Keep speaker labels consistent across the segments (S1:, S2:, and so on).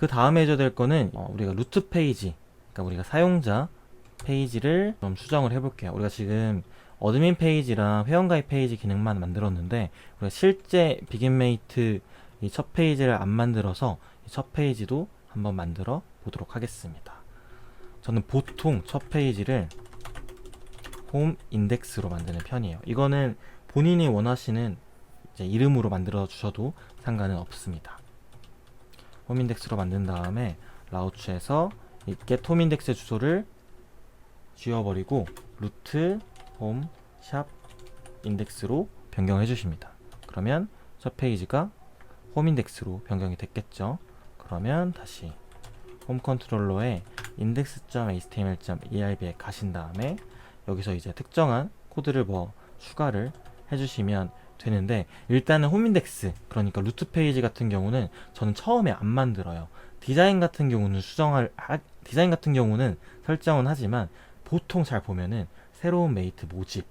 S1: 그 다음에 해줘야 될 거는 우리가 루트 페이지, 그러니까 우리가 사용자 페이지를 좀 수정을 해볼게요. 우리가 지금 어드민 페이지랑 회원가입 페이지 기능만 만들었는데 우리가 실제 비긴메이트 이 첫 페이지를 안 만들어서 이 첫 페이지도 한번 만들어 보도록 하겠습니다. 저는 보통 첫 페이지를 홈 인덱스로 만드는 편이에요. 이거는 본인이 원하시는 이제 이름으로 만들어 주셔도 상관은 없습니다. 홈 인덱스로 만든 다음에 라우츠에서 이 get 홈 인덱스 주소를 지워버리고 루트 홈 샵 인덱스로 변경해 주십니다. 그러면 첫 페이지가 홈 인덱스로 변경이 됐겠죠. 그러면 다시 홈 컨트롤러에 index.html.erb에 가신 다음에 여기서 이제 특정한 코드를 추가를 해주시면 되는데, 일단은 홈 인덱스, 그러니까 루트 페이지 같은 경우는 저는 처음에 안 만들어요. 디자인 같은 경우는 설정은 하지만 보통 잘 보면은 새로운 메이트 모집,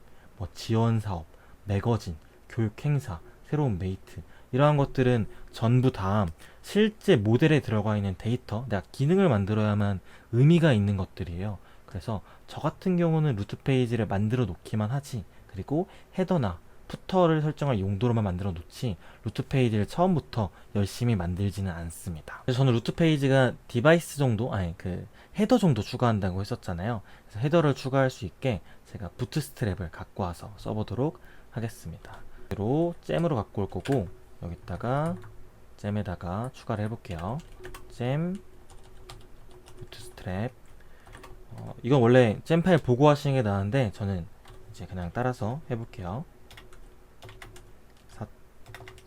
S1: 지원 사업, 매거진, 교육 행사, 새로운 메이트, 이러한 것들은 전부 다 실제 모델에 들어가 있는 데이터, 내가 기능을 만들어야만 의미가 있는 것들이에요. 그래서 저 같은 경우는 루트 페이지를 만들어 놓기만 하지, 그리고 헤더나 푸터를 설정할 용도로만 만들어 놓지 루트 페이지를 처음부터 열심히 만들지는 않습니다. 그래서 저는 루트 페이지가 디바이스 정도, 그 헤더 정도 추가한다고 했었잖아요. 그래서 헤더를 추가할 수 있게 제가 부트스트랩을 갖고 와서 써보도록 하겠습니다. 그대로 잼으로 갖고 올 거고, 여기다가 잼에다가 추가를 해볼게요. 잼 부트스트랩. 이건 원래 잼 파일 보고 하시는 게 나은데 저는 이제 그냥 따라서 해볼게요.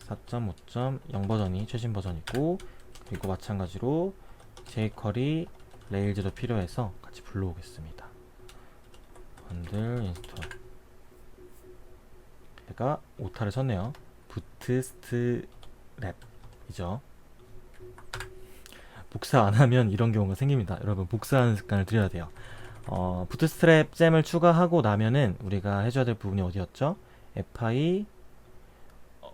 S1: 4.5.0 버전이 최신 버전이고, 그리고 마찬가지로 jQuery 레일즈도 필요해서 같이 불러오겠습니다. 번들 인스톨. 제가 오타를 쳤네요. 부트스트랩이죠. 복사 안 하면 이런 경우가 생깁니다. 여러분, 복사하는 습관을 들여야 돼요. 부트스트랩 잼을 추가하고 나면은 우리가 해줘야 될 부분이 어디였죠? fi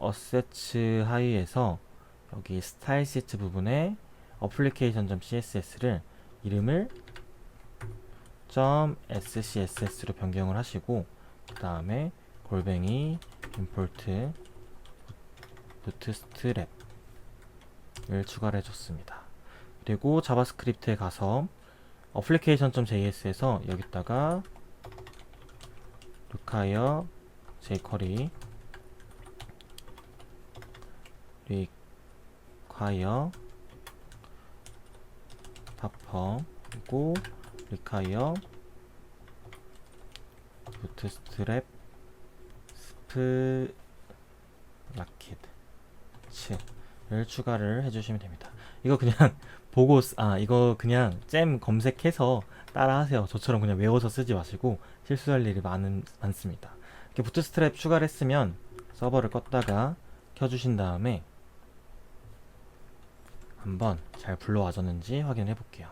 S1: 어세츠 하이에서 여기 스타일 시트 부분에 application.css를 이름을 .scss로 변경을 하시고, 그 다음에 골뱅이 import bootstrap을 추가를 해줬습니다. 그리고 자바스크립트에 가서 application.js에서 여기다가 require jQuery require pop 그리고 require bootstrap splacket를 추가를 해주시면 됩니다. 이거 그냥 보고 이거 그냥 잼 검색해서 따라 하세요. 저처럼 그냥 외워서 쓰지 마시고 실수할 일이 많습니다. 이렇게 부트스트랩 추가를 했으면 서버를 껐다가 켜주신 다음에 한번 잘 불러와졌는지 확인해 볼게요.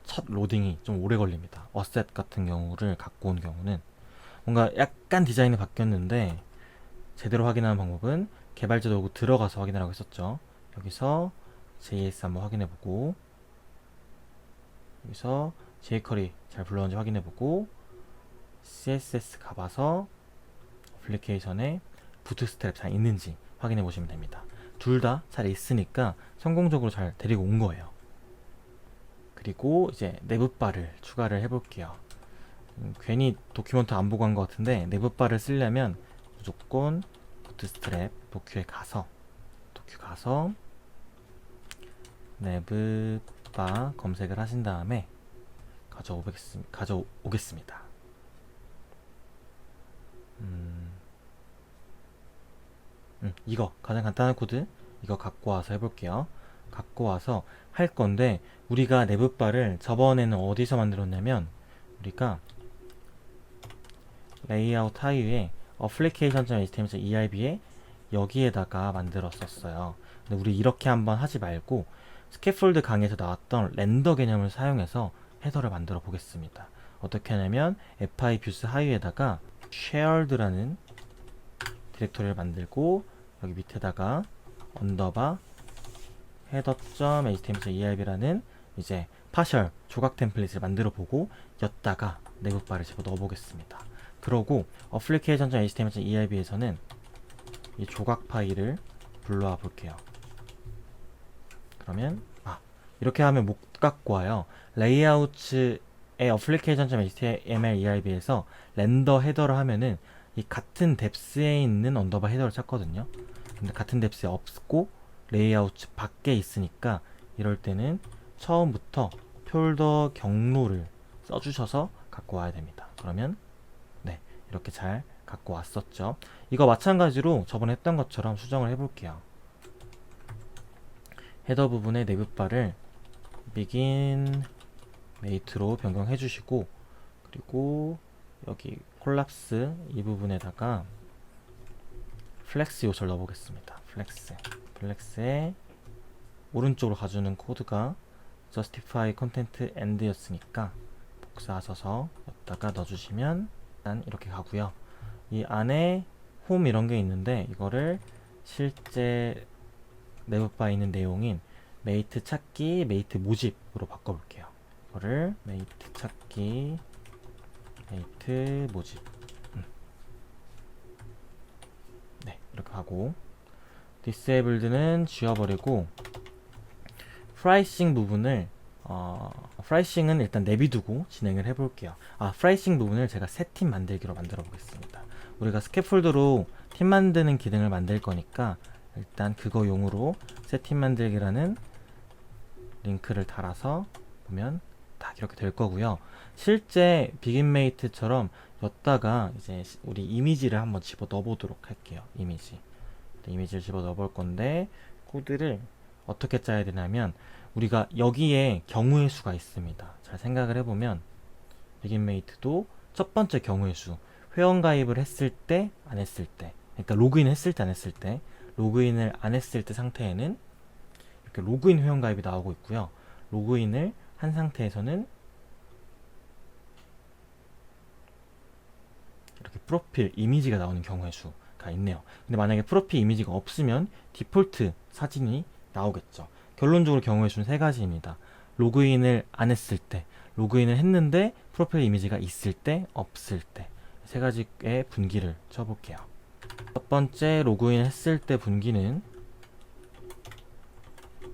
S1: 첫 로딩이 좀 오래 걸립니다. 어셋 같은 경우를 갖고 온 경우는 뭔가 약간 디자인이 바뀌었는데, 제대로 확인하는 방법은 개발자 도구 들어가서 확인하라고 했었죠. 여기서 JS 한번 확인해보고, 여기서 jQuery 잘 불러오는지 확인해보고, CSS 가봐서 어플리케이션에 부트스트랩 잘 있는지 확인해 보시면 됩니다. 둘 다 잘 있으니까 성공적으로 잘 데리고 온 거예요. 그리고 이제 내부바를 추가를 해볼게요. 괜히 도큐먼트 안 보고 한 것 같은데, 내부바를 쓰려면 무조건 부트스트랩 도큐에 가서 내부바 검색을 하신 다음에 가져오겠습니다. 이거 가장 간단한 코드 이거 갖고 와서 해볼게요. 갖고 와서 할 건데, 우리가 내부바를 저번에는 어디서 만들었냐면 우리가 레이아웃 하이에 application.html.erb에 여기에다가 만들었었어요. 근데 우리 이렇게 한번 하지 말고 스캐폴드 강의에서 나왔던 렌더 개념을 사용해서 헤더를 만들어 보겠습니다. 어떻게 하냐면 fi 뷰스 하이에다가 shared라는 디렉토리를 만들고, 여기 밑에다가 언더바 header.html.erb라는 이제 파셜 조각 템플릿을 만들어 보고 였다가 내부바를 집어 넣어 보겠습니다. 그러고 application.html.erb에서는 이 조각 파일을 불러와 볼게요. 그러면 이렇게 하면 못 갖고 와요. 레이아웃의 application.html.erb에서 렌더 헤더를 하면은 이 같은 뎁스에 있는 언더바 헤더를 찾거든요. 근데 같은 뎁스에 없고 레이아웃 밖에 있으니까 이럴 때는 처음부터 폴더 경로를 써주셔서 갖고 와야 됩니다. 그러면 네, 이렇게 잘 갖고 왔었죠. 이거 마찬가지로 저번에 했던 것처럼 수정을 해볼게요. 헤더 부분의 내부바를 begin mate로 변경해 주시고, 그리고 여기 콜lapse 이 부분에다가 플렉스 요소를 넣어 보겠습니다. 플렉스에 오른쪽으로 가주는 코드가 justify content end 였으니까 복사하셔서 여기다가 넣어주시면 일단 이렇게 가고요. 이 안에 홈 이런 게 있는데 이거를 실제 내부바에 있는 내용인 메이트 찾기, 메이트 모집으로 바꿔볼게요. 이거를 메이트 찾기, 메이트 모집. 네, 이렇게 하고 disabled는 지워버리고 프라이싱 부분을 프라이싱은 일단 내비두고 진행을 해볼게요. 프라이싱 부분을 제가 새 팀 만들기로 만들어 보겠습니다. 우리가 스캐폴드로 팀 만드는 기능을 만들 거니까 일단 그거 용으로 새 팀 만들기라는 링크를 달아서 보면 딱 이렇게 될 거고요. 실제 비긴메이트처럼 였다가 이제 우리 이미지를 한번 집어 넣어 보도록 할게요. 이미지를 집어 넣어 볼 건데 코드를 어떻게 짜야 되냐면 우리가 여기에 경우의 수가 있습니다. 잘 생각을 해보면 비긴메이트도 첫 번째 경우의 수, 회원 가입을 했을 때, 안 했을 때, 그러니까 로그인 했을 때, 안 했을 때, 로그인을 안 했을 때 상태에는 이렇게 로그인 회원 가입이 나오고 있고요. 로그인을 한 상태에서는 이렇게 프로필 이미지가 나오는 경우의 수가 있네요. 근데 만약에 프로필 이미지가 없으면 디폴트 사진이 나오겠죠. 결론적으로 경우의 수는 세 가지입니다. 로그인을 안 했을 때, 로그인을 했는데 프로필 이미지가 있을 때, 없을 때, 세 가지의 분기를 쳐볼게요. 첫 번째 로그인 했을 때 분기는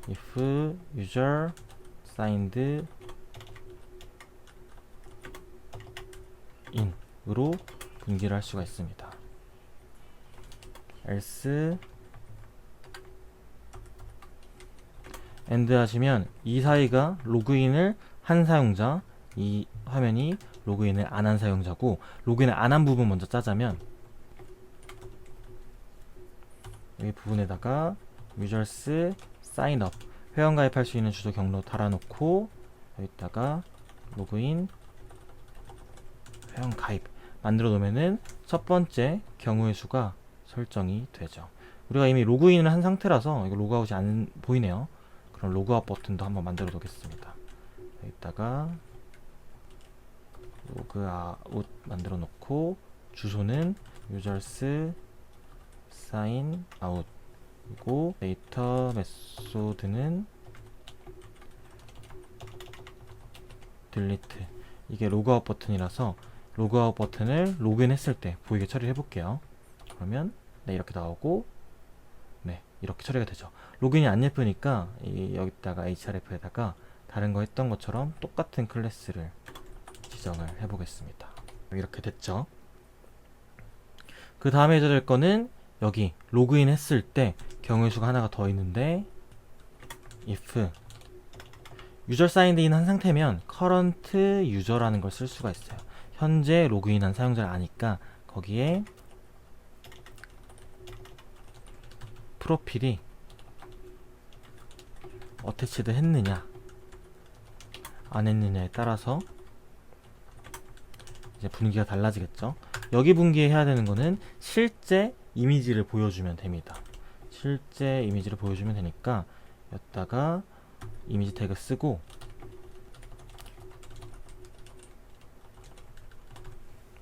S1: if user signed in 으로 분기를 할 수가 있습니다. else and 하시면 이 사이가 로그인을 한 사용자, 이 화면이 로그인을 안 한 사용자고, 로그인을 안 한 부분 먼저 짜자면 여기 부분에다가 users sign up 회원 가입할 수 있는 주소 경로 달아놓고 여기다가 로그인 회원 가입 만들어 놓으면은 첫 번째 경우의 수가 설정이 되죠. 우리가 이미 로그인을 한 상태라서 이거 로그아웃이 안 보이네요. 그럼 로그아웃 버튼도 한번 만들어 놓겠습니다. 여기다가 로그아웃 만들어 놓고 주소는 users sign out 그리고 데이터 메소드는 delete. 이게 로그아웃 버튼이라서 로그아웃 버튼을 로그인 했을 때 보이게 처리를 해볼게요. 그러면 네, 이렇게 나오고 네, 이렇게 처리가 되죠. 로그인이 안 예쁘니까 여기다가 href에다가 다른 거 했던 것처럼 똑같은 클래스를 지정을 해보겠습니다. 이렇게 됐죠. 그 다음에 해야 될 거는 여기 로그인 했을 때 경우의 수가 하나가 더 있는데 if 유저 사인드 인 한 상태면 current user라는 걸 쓸 수가 있어요. 현재 로그인한 사용자를 아니까 거기에 프로필이 어태치드 했느냐 안 했느냐에 따라서 이제 분기가 달라지겠죠. 여기 분기에 해야 되는 거는 실제 이미지를 보여주면 됩니다. 실제 이미지를 보여주면 되니까 여기다가 이미지 태그 쓰고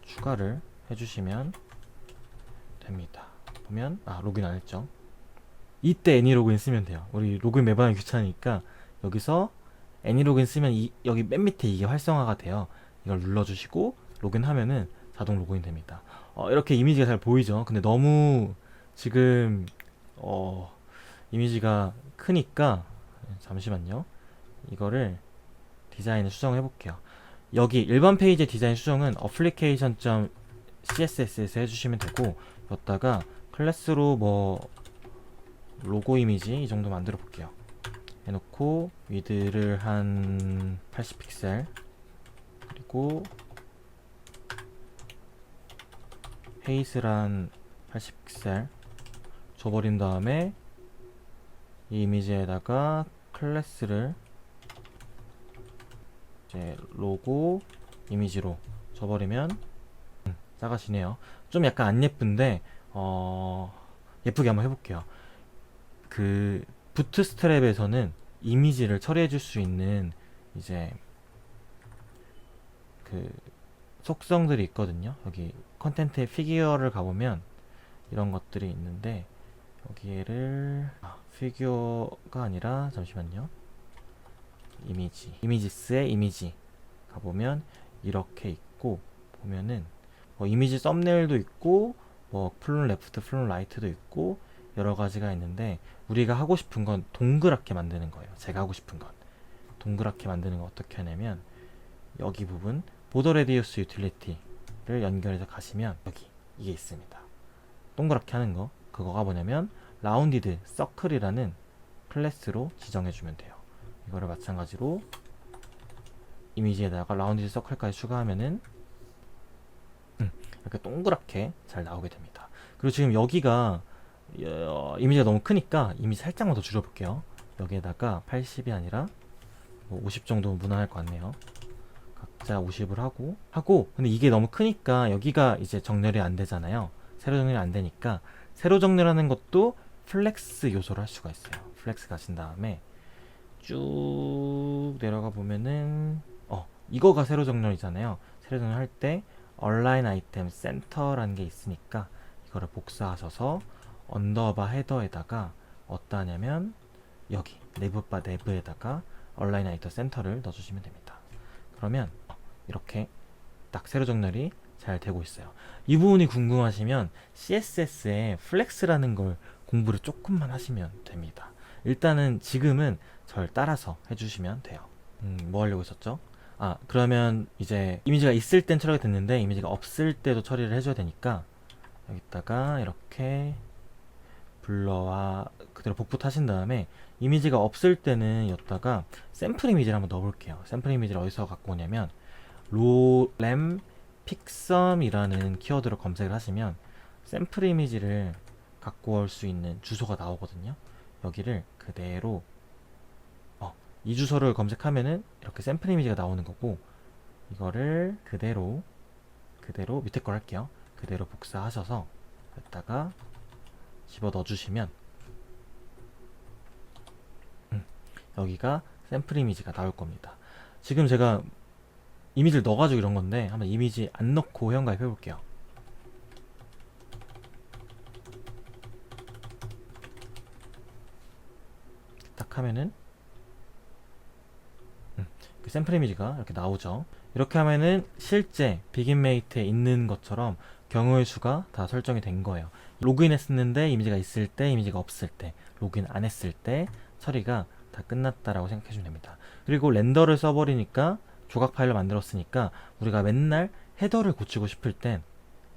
S1: 추가를 해주시면 됩니다. 보면 로그인 안 했죠. 이때 애니로그인 쓰면 돼요. 우리 로그인 매번 하기 귀찮으니까 여기서 애니로그인 쓰면 여기 맨 밑에 이게 활성화가 돼요. 이걸 눌러주시고 로그인하면은 자동 로그인 됩니다. 이렇게 이미지가 잘 보이죠? 근데 너무 지금 이미지가 크니까 잠시만요. 이거를 디자인을 수정해 볼게요. 여기 일반 페이지의 디자인 수정은 application.css에서 해주시면 되고, 여기다가 클래스로 뭐 로고 이미지 이 정도 만들어 볼게요. 해놓고 위드를 한 80픽셀, 그리고 헤이스를 한 80픽셀 줘버린 다음에 이 이미지에다가 클래스를 이제 로고 이미지로 줘버리면 작아지네요. 좀 약간 안 예쁜데 예쁘게 한번 해볼게요. 그 부트스트랩에서는 이미지를 처리해줄 수 있는 이제 그 속성들이 있거든요. 여기 컨텐츠의 피규어를 가보면 이런 것들이 있는데, 여기를 피규어가 아니라 잠시만요. 이미지스의 이미지 가보면 이렇게 있고, 보면은 이미지 썸네일도 있고 플론 레프트, 플론 라이트도 있고 여러 가지가 있는데, 우리가 하고 싶은 건 동그랗게 만드는 거예요. 제가 하고 싶은 건 동그랗게 만드는 거 어떻게 하냐면, 여기 부분 보더 레디우스 유틸리티를 연결해서 가시면 여기 이게 있습니다. 동그랗게 하는 거, 그거가 뭐냐면 라운디드 서클이라는 클래스로 지정해주면 돼요. 이거를 마찬가지로 이미지에다가 라운디드 서클까지 추가하면은 이렇게 동그랗게 잘 나오게 됩니다. 그리고 지금 여기가 이미지가 너무 크니까 이미지 살짝만 더 줄여볼게요. 여기에다가 80이 아니라 50 정도 무난할 것 같네요. 각자 50을 하고 근데 이게 너무 크니까 여기가 이제 정렬이 안 되잖아요. 세로 정렬이 안 되니까 세로 정렬하는 것도 플렉스 요소를 할 수가 있어요. 플렉스 가신 다음에 쭉 내려가 보면은 이거가 세로 정렬이잖아요. 세로 정렬 할 때 얼라인 아이템 센터라는 게 있으니까 이거를 복사하셔서 언더바 헤더에다가 어디다 하냐면 여기 내부바 내부에다가 얼라인 아이템 센터를 넣어주시면 됩니다. 그러면 이렇게 딱 세로 정렬이 잘 되고 있어요. 이 부분이 궁금하시면 CSS에 플렉스라는 걸 공부를 조금만 하시면 됩니다. 일단은 지금은 절 따라서 해주시면 돼요. 뭐 하려고 했었죠? 그러면 이제 이미지가 있을 땐 처리가 됐는데 이미지가 없을 때도 처리를 해줘야 되니까 여기다가 이렇게 블러와 그대로 복붙 하신 다음에 이미지가 없을 때는 여기다가 샘플 이미지를 한번 넣어볼게요. 샘플 이미지를 어디서 갖고 오냐면 램 픽섬이라는 키워드로 검색을 하시면 샘플 이미지를 갖고 올 수 있는 주소가 나오거든요. 여기를 그대로 이 주소를 검색하면은 이렇게 샘플 이미지가 나오는 거고, 이거를 그대로 밑에 걸 할게요. 그대로 복사하셔서 여기다가 집어 넣어주시면 여기가 샘플 이미지가 나올 겁니다. 지금 제가 이미지를 넣어가지고 이런 건데 한번 이미지 안 넣고 회원가입 해볼게요. 딱 하면은 그 샘플 이미지가 이렇게 나오죠. 이렇게 하면은 실제 비긴메이트에 있는 것처럼 경우의 수가 다 설정이 된 거예요. 로그인 했었는데 이미지가 있을 때, 이미지가 없을 때, 로그인 안 했을 때 처리가 다 끝났다라고 생각해 주면 됩니다. 그리고 렌더를 써버리니까 조각 파일을 만들었으니까 우리가 맨날 헤더를 고치고 싶을 땐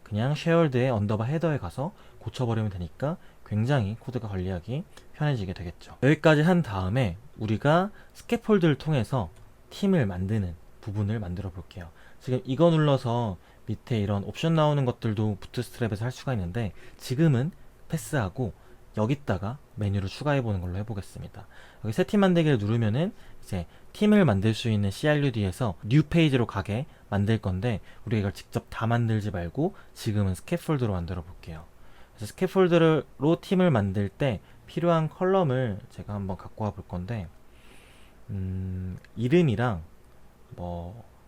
S1: 그냥 쉐어드의 언더바 헤더에 가서 고쳐버리면 되니까 굉장히 코드가 관리하기 편해지게 되겠죠. 여기까지 한 다음에 우리가 스캐폴드를 통해서 팀을 만드는 부분을 만들어 볼게요. 지금 이거 눌러서 밑에 이런 옵션 나오는 것들도 부트스트랩에서 할 수가 있는데 지금은 패스하고 여기다가 메뉴를 추가해 보는 걸로 해보겠습니다. 여기 새 팀 만들기를 누르면은 이제 팀을 만들 수 있는 CRUD에서 뉴 페이지로 가게 만들 건데, 우리가 이걸 직접 다 만들지 말고 지금은 스캐폴드로 만들어 볼게요. 그래서 스캐폴드로 팀을 만들 때 필요한 컬럼을 제가 한번 갖고 와 볼 건데, 이름이랑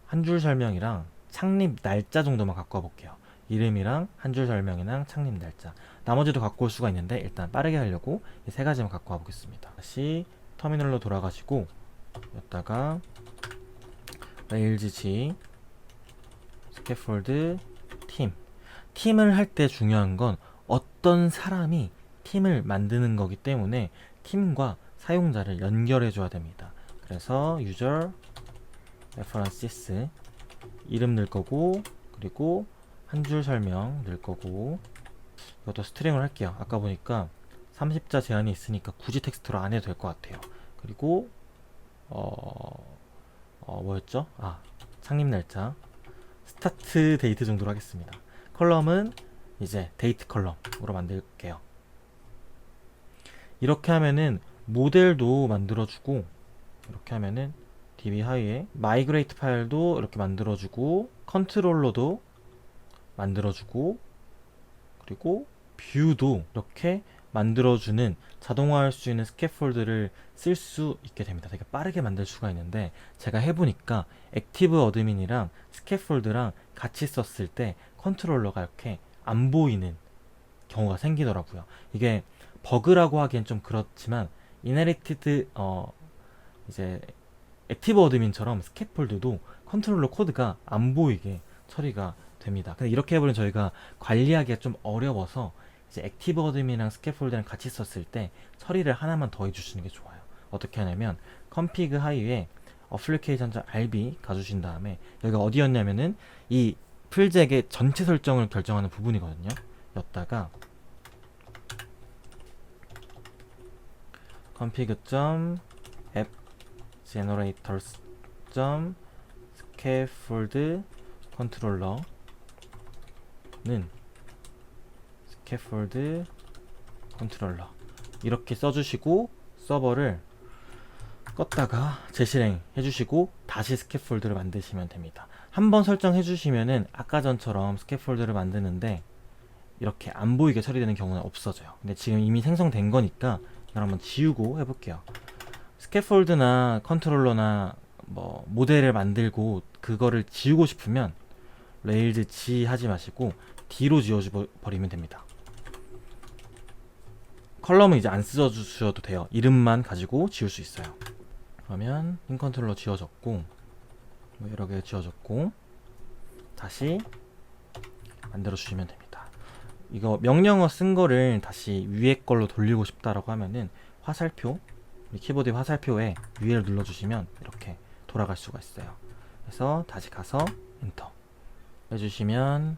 S1: 한 줄 설명이랑 창립 날짜 정도만 갖고 와 볼게요. 이름이랑 한 줄 설명이랑 창립 날짜. 나머지도 갖고 올 수가 있는데 일단 빠르게 하려고 이 세 가지만 갖고 와 보겠습니다. 다시 터미널로 돌아가시고 여기다가 레일즈 G 스캐폴드 팀. 팀을 할 때 중요한 건 어떤 사람이 팀을 만드는 거기 때문에 팀과 사용자를 연결해 줘야 됩니다. 그래서 유저 레퍼런시스 이름 넣을 거고, 그리고 한 줄 설명 넣을 거고, 이것도 스트링을 할게요. 아까 보니까 30자 제한이 있으니까 굳이 텍스트로 안 해도 될 것 같아요. 그리고 뭐였죠? 창립 날짜 스타트 데이트 정도로 하겠습니다. 컬럼은 이제 데이트 컬럼으로 만들게요. 이렇게 하면은 모델도 만들어주고, 이렇게 하면은 DB 하위에 마이그레이트 파일도 이렇게 만들어주고, 컨트롤러도 만들어주고, 그리고 뷰도 이렇게 만들어주는 자동화할 수 있는 스캐폴드를 쓸 수 있게 됩니다. 되게 빠르게 만들 수가 있는데 제가 해보니까 액티브 어드민이랑 스캐폴드랑 같이 썼을 때 컨트롤러가 이렇게 안 보이는 경우가 생기더라고요. 이게 버그라고 하기엔 좀 그렇지만 이네리티드 이제 액티브 어드민처럼 스캐폴드도 컨트롤러 코드가 안 보이게 처리가 됩니다. 근데 이렇게 해버리면 저희가 관리하기가 좀 어려워서 이제 액티브 어드민이랑 스캐폴드랑 같이 썼을 때 처리를 하나만 더 해주시는 게 좋아요. 어떻게 하냐면 config 하위에 application.rb 가주신 다음에 여기가 어디였냐면은 이 풀잭의 전체 설정을 결정하는 부분이거든요. 여기다가 config.app generators.scaffold 컨트롤러는 스캐폴드 컨트롤러 이렇게 써주시고 서버를 껐다가 재실행 해주시고 다시 스캐폴드를 만드시면 됩니다. 한번 설정해 주시면은 아까 전처럼 스캐폴드를 만드는데 이렇게 안 보이게 처리되는 경우는 없어져요. 근데 지금 이미 생성된 거니까 이걸 한번 지우고 해볼게요. 스캐폴드나 컨트롤러나 뭐 모델을 만들고 그거를 지우고 싶으면 레일즈 G 하지 마시고 D로 지워버리면 됩니다. 컬럼은 이제 안 써주셔도 돼요. 이름만 가지고 지울 수 있어요. 그러면 핀 컨트롤러 지워졌고 뭐 여러 개 지워졌고 다시 만들어 주시면 됩니다. 이거 명령어 쓴 거를 다시 위에 걸로 돌리고 싶다라고 하면은 화살표, 우리 키보드 화살표에 위에를 눌러주시면 이렇게 돌아갈 수가 있어요. 그래서 다시 가서 엔터 해주시면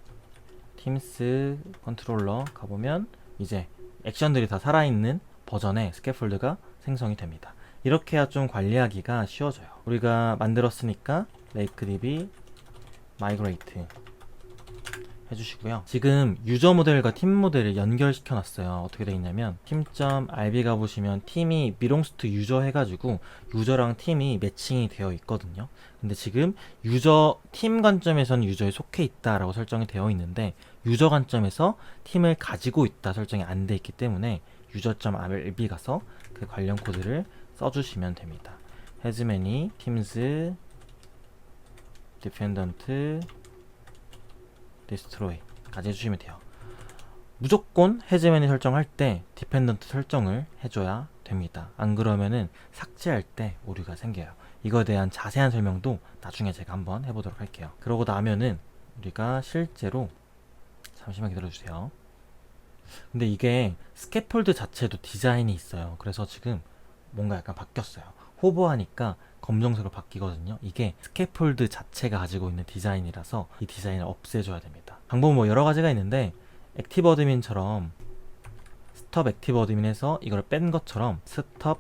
S1: 팀스 컨트롤러 가보면 이제 액션들이 다 살아있는 버전의 스캐폴드가 생성이 됩니다. 이렇게 해야 좀 관리하기가 쉬워져요. 우리가 만들었으니까 makeDB migrate 해주시고요. 지금 유저 모델과 팀 모델을 연결시켜 놨어요. 어떻게 되어 있냐면 team.rb 가보시면 팀이 belongs to user 해가지고 유저랑 팀이 매칭이 되어 있거든요. 근데 지금 유저 팀 관점에서는 유저에 속해 있다라고 설정이 되어 있는데 유저 관점에서 팀을 가지고 있다 설정이 안 돼 있기 때문에 user.rb 가서 그 관련 코드를 써주시면 됩니다. has many teams dependent destroy 까지 해주시면 돼요. 무조건 has many 설정할 때 dependent 설정을 해줘야 됩니다. 안 그러면은 삭제할 때 오류가 생겨요. 이거에 대한 자세한 설명도 나중에 제가 한번 해보도록 할게요. 그러고 나면은 우리가 실제로 잠시만 기다려주세요. 근데 이게 스캐폴드 자체도 디자인이 있어요. 그래서 지금 뭔가 약간 바뀌었어요. 호버하니까 검정색으로 바뀌거든요. 이게 스캐폴드 자체가 가지고 있는 디자인이라서 이 디자인을 없애줘야 됩니다. 방법은 뭐 여러 가지가 있는데 액티브 어드민처럼 스톱 액티브 어드민에서 이걸 뺀 것처럼 스톱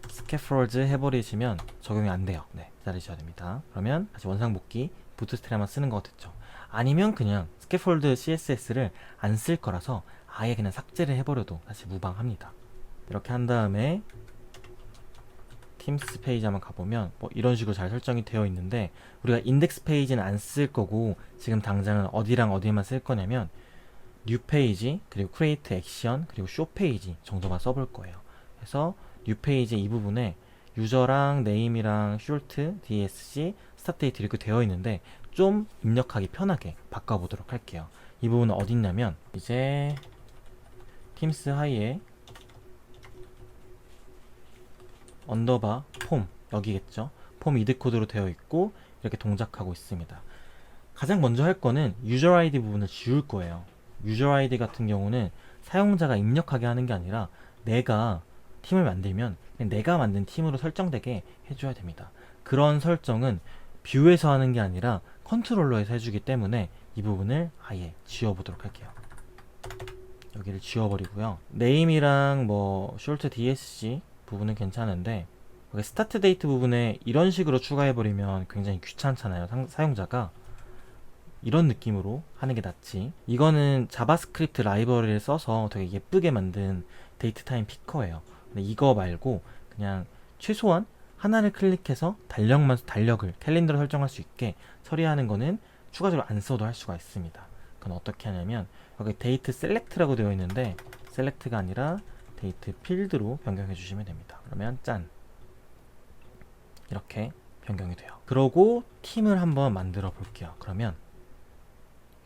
S1: 스캐폴드 해버리시면 적용이 안 돼요. 네, 기다리셔야 됩니다. 그러면 다시 원상복귀 부트스트랩만 쓰는 것 같았죠. 아니면 그냥 스캐폴드 CSS를 안 쓸 거라서 아예 그냥 삭제를 해버려도 다시 무방합니다. 이렇게 한 다음에 팀스 페이지 한번 가보면 뭐 이런 식으로 잘 설정이 되어 있는데 우리가 인덱스 페이지는 안 쓸 거고 지금 당장은 어디랑 어디만 쓸 거냐면 뉴 페이지 그리고 크리에이트 액션 그리고 쇼 페이지 정도만 써볼 거예요. 그래서 뉴 페이지 이 부분에 유저랑 네임이랑 숄트, DSC, 스타트 데이트 이렇게 되어 있는데 좀 입력하기 편하게 바꿔보도록 할게요. 이 부분은 어디 있냐면 이제 팀스 하이에 언더바 폼 여기겠죠. 폼 이드 코드로 되어 있고 이렇게 동작하고 있습니다. 가장 먼저 할 거는 유저 아이디 부분을 지울 거예요. 유저 아이디 같은 경우는 사용자가 입력하게 하는 게 아니라 내가 팀을 만들면 그냥 내가 만든 팀으로 설정되게 해줘야 됩니다. 그런 설정은 뷰에서 하는 게 아니라 컨트롤러에서 해주기 때문에 이 부분을 아예 지워보도록 할게요. 여기를 지워버리고요. 네임이랑 뭐 short dsc 부분은 괜찮은데 여기 스타트 데이트 부분에 이런 식으로 추가해버리면 굉장히 귀찮잖아요. 사용자가 이런 느낌으로 하는 게 낫지. 이거는 자바스크립트 라이브러리를 써서 되게 예쁘게 만든 데이트 타임 피커예요. 근데 이거 말고 그냥 최소한 하나를 클릭해서 달력을 캘린더로 설정할 수 있게 처리하는 거는 추가적으로 안 써도 할 수가 있습니다. 그건 어떻게 하냐면 여기 데이트 셀렉트라고 되어 있는데 셀렉트가 아니라 데이트 필드로 변경해 주시면 됩니다. 그러면 짠 이렇게 변경이 돼요. 그러고 팀을 한번 만들어 볼게요. 그러면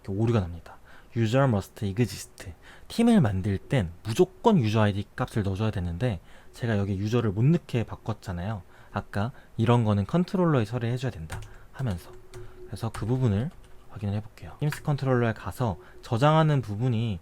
S1: 이렇게 오류가 납니다. user must exist. 팀을 만들 땐 무조건 유저 아이디 값을 넣어줘야 되는데 제가 여기 유저를 못 넣게 바꿨잖아요. 아까 이런 거는 컨트롤러에 처리해 줘야 된다 하면서 그래서 그 부분을 확인을 해볼게요. 팀스 컨트롤러에 가서 저장하는 부분이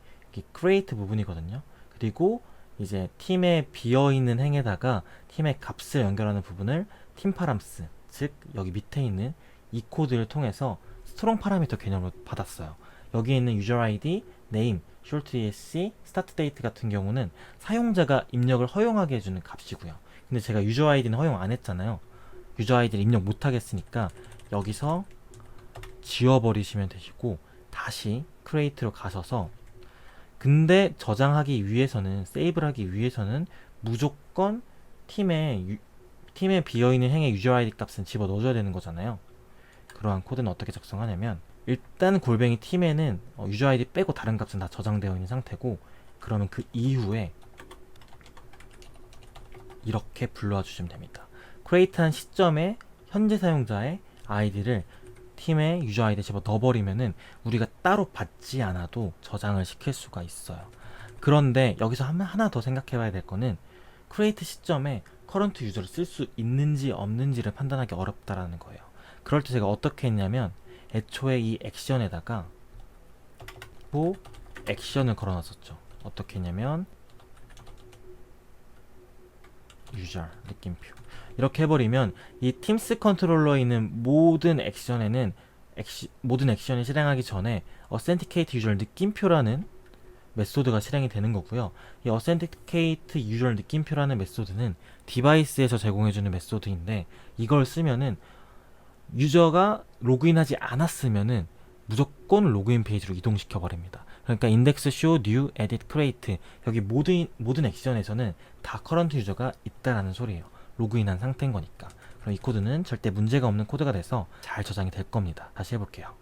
S1: create 부분이거든요. 그리고 이제 팀의 비어있는 행에다가 팀의 값을 연결하는 부분을 팀 파람스, 즉 여기 밑에 있는 이 코드를 통해서 스트롱 파라미터 개념으로 받았어요. 여기에 있는 유저 아이디, 네임, short dsc, start date 같은 경우는 사용자가 입력을 허용하게 해주는 값이고요. 근데 제가 유저 아이디는 허용 안 했잖아요. 유저 아이디를 입력 못 하겠으니까 여기서 지워버리시면 되시고 다시 create로 가셔서 근데 저장하기 위해서는 세이브를 하기 위해서는 무조건 팀에 비어있는 행의 유저 아이디 값은 집어 넣어줘야 되는 거잖아요. 그러한 코드는 어떻게 작성하냐면 일단 골뱅이 팀에는 유저 아이디 빼고 다른 값은 다 저장되어 있는 상태고 그러면 그 이후에 이렇게 불러와 주시면 됩니다. create한 시점에 현재 사용자의 아이디를 팀에 유저 아이디 집어 넣어버리면은 우리가 따로 받지 않아도 저장을 시킬 수가 있어요. 그런데 여기서 하나 더 생각해 봐야 될 거는 create 시점에 current 유저를 쓸 수 있는지 없는지를 판단하기 어렵다라는 거예요. 그럴 때 제가 어떻게 했냐면 애초에 이 액션에다가 액션을 걸어놨었죠. 어떻게 했냐면 유저 느낌표 이렇게 해버리면 이 팀스 컨트롤러에 있는 모든 액션이 실행하기 전에 authenticate user 느낌표라는 메소드가 실행이 되는 거고요. 이 authenticate user 느낌표라는 메소드는 디바이스에서 제공해주는 메소드인데 이걸 쓰면은 유저가 로그인하지 않았으면은 무조건 로그인 페이지로 이동시켜 버립니다. 그러니까 index show new edit create 여기 모든 액션에서는 다 current 유저가 있다라는 소리예요. 로그인한 상태인 거니까. 그럼 이 코드는 절대 문제가 없는 코드가 돼서 잘 저장이 될 겁니다. 다시 해볼게요.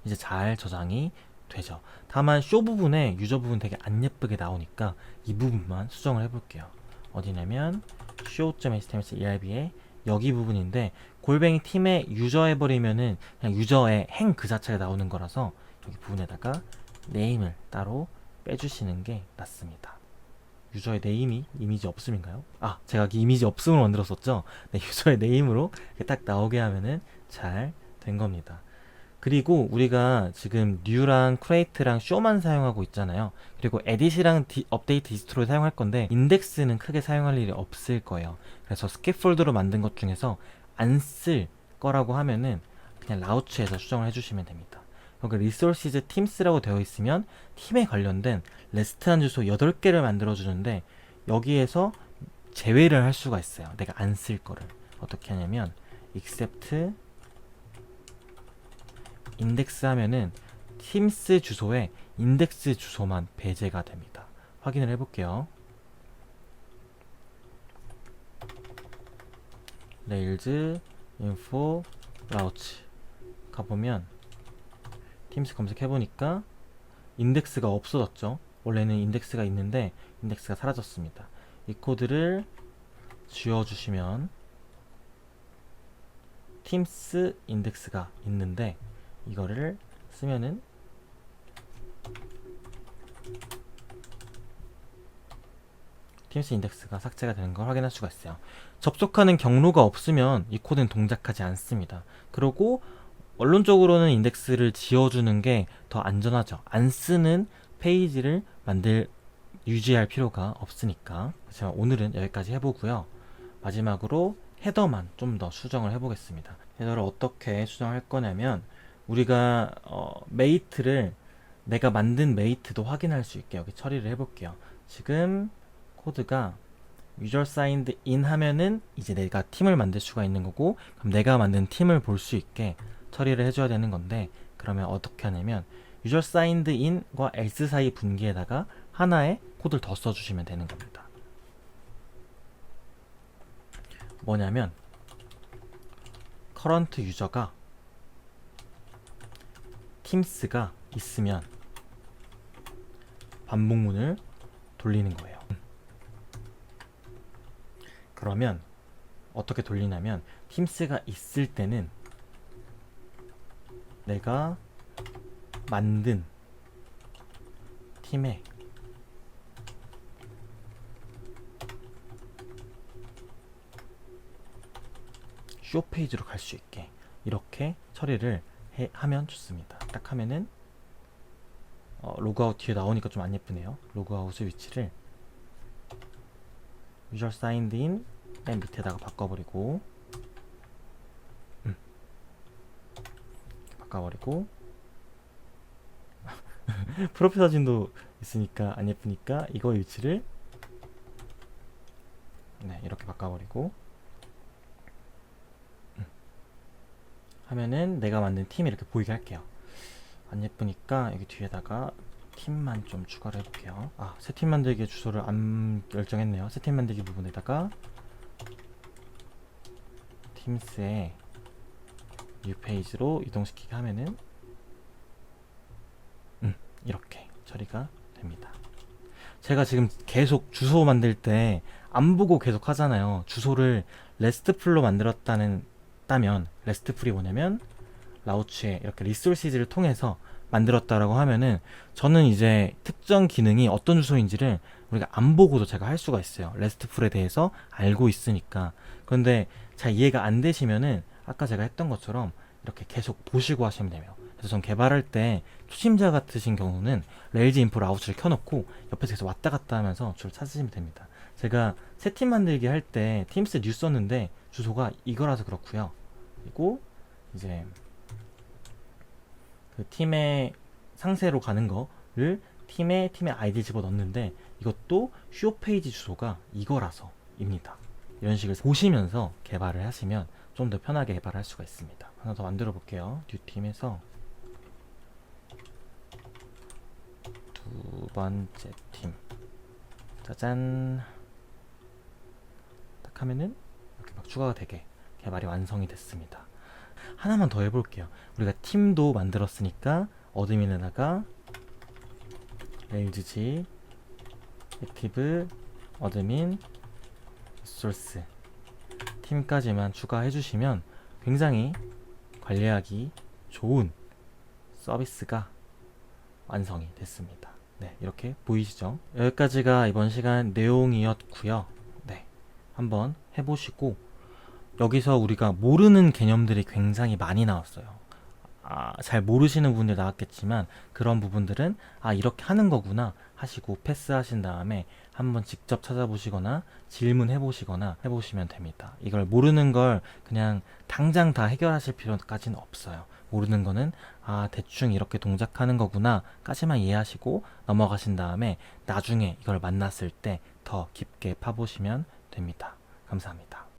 S1: 이제 잘 저장이 되죠. 다만 쇼 부분에 유저 부분 되게 안 예쁘게 나오니까 이 부분만 수정을 해볼게요. 어디냐면 show.html/erb에 여기 부분인데 골뱅이 팀에 유저 해버리면은 그냥 유저의 행 그 자체가 나오는 거라서 여기 부분에다가 네임을 따로 빼주시는 게 낫습니다. 유저의 네임이 이미지 없음인가요? 아, 제가 여기 이미지 없음을 만들었었죠. 네, 유저의 네임으로 딱 나오게 하면은 잘 된 겁니다. 그리고 우리가 지금 new랑 create랑 show만 사용하고 있잖아요. 그리고 edit이랑 update, distro 사용할 건데 index는 크게 사용할 일이 없을 거예요. 그래서 스캐폴드로 만든 것 중에서 안 쓸 거라고 하면은 그냥 라우츠에서 수정을 해주시면 됩니다. 여기 resources teams라고 되어 있으면 팀에 관련된 레스트한 주소 8개를 만들어주는데 여기에서 제외를 할 수가 있어요. 내가 안 쓸 거를. 어떻게 하냐면 except 인덱스 하면은 팀스 주소에 인덱스 주소만 배제가 됩니다. 확인을 해볼게요. 레일즈 인포 라우치 가보면 팀스 검색해보니까 인덱스가 없어졌죠. 원래는 인덱스가 있는데 인덱스가 사라졌습니다. 이 코드를 지워주시면 팀스 인덱스가 있는데 이거를 쓰면은 팀스 인덱스가 삭제가 되는 걸 확인할 수가 있어요. 접속하는 경로가 없으면 이 코드는 동작하지 않습니다. 그리고 원론적으로는 인덱스를 지워주는 게 더 안전하죠. 안 쓰는 페이지를 유지할 필요가 없으니까. 그렇지만 오늘은 여기까지 해보고요. 마지막으로 헤더만 좀 더 수정을 해보겠습니다. 헤더를 어떻게 수정할 거냐면 우리가 메이트를 내가 만든 메이트도 확인할 수 있게 여기 처리를 해볼게요. 지금 코드가 유저 사인드 인 하면은 이제 내가 팀을 만들 수가 있는 거고, 그럼 내가 만든 팀을 볼 수 있게 처리를 해줘야 되는 건데, 그러면 어떻게 하냐면 유저 사인드 인과 else 사이 분기에다가 하나의 코드를 더 써주시면 되는 겁니다. 뭐냐면 current 유저가 팀스가 있으면 반복문을 돌리는 거예요. 그러면 어떻게 돌리냐면 팀스가 있을 때는 내가 만든 팀에 쇼 페이지로 갈 수 있게 이렇게 처리를 하면 좋습니다. 딱 하면은 로그아웃 뒤에 나오니까 좀 안 예쁘네요. 로그아웃의 위치를 유저 사인드 인 맨 밑에다가 바꿔버리고 프로필 사진도 있으니까 안 예쁘니까 이거 위치를 이렇게 바꿔버리고 하면은 내가 만든 팀이 이렇게 보이게 할게요. 안 예쁘니까 여기 뒤에다가 팀만 좀 추가를 해볼게요. 새 팀 만들기 주소를 안 결정했네요. 새 팀 만들기 부분에다가 팀스의 뉴 페이지로 이동시키게 하면은 이렇게 처리가 됩니다. 제가 지금 계속 주소 만들 때 안 보고 계속 하잖아요. 주소를 레스트풀로 만들었다면 레스트풀이 뭐냐면 라우치에 이렇게 리소시즈를 통해서 만들었다라고 하면은 저는 이제 특정 기능이 어떤 주소인지를 우리가 안 보고도 제가 할 수가 있어요. 레스트풀에 대해서 알고 있으니까. 그런데 잘 이해가 안 되시면은 아까 제가 했던 것처럼 이렇게 계속 보시고 하시면 돼요. 그래서 전 개발할 때 초심자 같으신 경우는 레일즈 인포 라우치를 켜놓고 옆에서 계속 왔다 갔다 하면서 주를 찾으시면 됩니다. 제가 새 팀 만들기 할 때 팀스 뉴 썼는데 주소가 이거라서 그렇고요. 그리고 이제 그 팀의 상세로 가는 거를 팀의 아이디 집어넣는데 이것도 쇼 페이지 주소가 이거라서입니다. 이런 식으로 보시면서 개발을 하시면 좀 더 편하게 개발할 수가 있습니다. 하나 더 만들어 볼게요. 뉴 팀에서 두 번째 팀, 짜잔, 딱 하면은 이렇게 막 추가가 되게 개발이 완성이 됐습니다. 하나만 더 해볼게요. 우리가 팀도 만들었으니까 어드민에다가 레일즈지 액티브 어드민 리소스 팀까지만 추가해 주시면 굉장히 관리하기 좋은 서비스가 완성이 됐습니다. 이렇게 보이시죠? 여기까지가 이번 시간 내용이었고요. 한번 해보시고 여기서 우리가 모르는 개념들이 굉장히 많이 나왔어요. 잘 모르시는 분들 나왔겠지만 그런 부분들은 이렇게 하는 거구나 하시고 패스하신 다음에 한번 직접 찾아보시거나 질문해 보시거나 해보시면 됩니다. 이걸 모르는 걸 그냥 당장 다 해결하실 필요까지는 없어요. 모르는 거는 대충 이렇게 동작하는 거구나 까지만 이해하시고 넘어가신 다음에 나중에 이걸 만났을 때 더 깊게 파보시면 됩니다. 감사합니다.